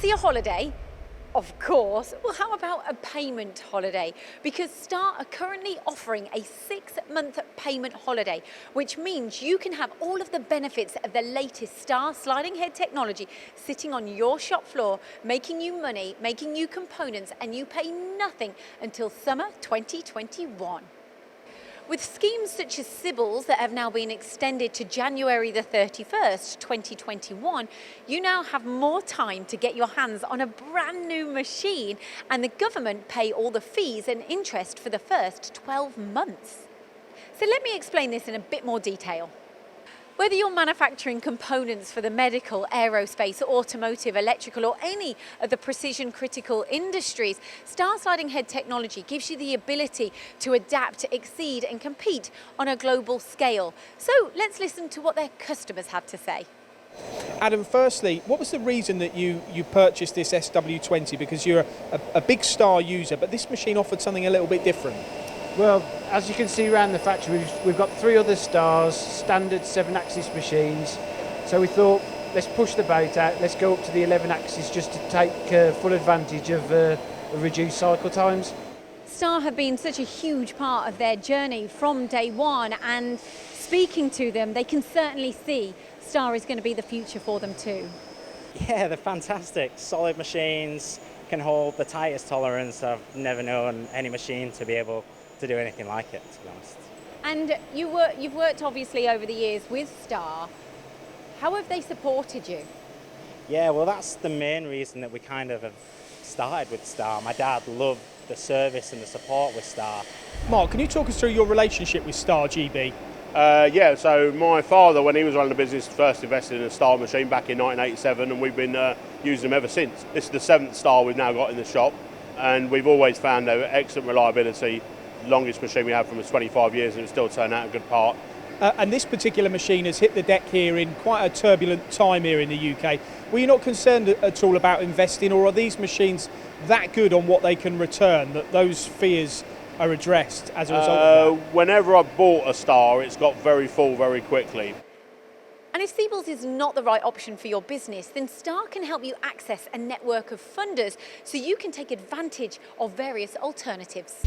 Fancy a holiday? Of course. Well, how about a payment holiday? Because Star are currently offering a 6-month payment holiday, which means you can have all of the benefits of the latest Star sliding head technology sitting on your shop floor, making you money, making you components, and you pay nothing until summer 2021. With schemes such as Sybil's that have now been extended to January the 31st, 2021, you now have more time to get your hands on a brand new machine, and the government pay all the fees and interest for the first 12 months. So let me explain this in a bit more detail. Whether you're manufacturing components for the medical, aerospace, automotive, electrical, or any of the precision critical industries, Star sliding head technology gives you the ability to adapt, exceed, and compete on a global scale. So let's listen to what their customers have to say. Adam, firstly, what was the reason that you purchased this SW20? Because you're a big Star user, but this machine offered something a little bit different. Well, as you can see around the factory, we've got 3 other Stars, standard 7-axis machines. So we thought, let's push the boat out, let's go up to the 11-axis just to take full advantage of reduced cycle times. Star have been such a huge part of their journey from day one, and speaking to them, they can certainly see Star is going to be the future for them too. Yeah, they're fantastic. Solid machines, can hold the tightest tolerance. I've never known any machine to be able to do anything like it, to be honest. And you've worked obviously over the years with Star. How have they supported you? Yeah, well, that's the main reason that we kind of have started with Star. My dad loved the service and the support with Star. Mark, can you talk us through your relationship with Star GB? Yeah, so my father, when he was running the business, first invested in a Star machine back in 1987, and we've been using them ever since. This is the 7th Star we've now got in the shop, and we've always found their excellent reliability. Longest machine we had from us 25 years, and it still turned out a good part. And this particular machine has hit the deck here in quite a turbulent time here in the UK. Were you not concerned at all about investing, or are these machines that good on what they can return that those fears are addressed as a result of that? Whenever I've bought a Star, it's got very full very quickly. And if Sybil's is not the right option for your business, then Star can help you access a network of funders so you can take advantage of various alternatives.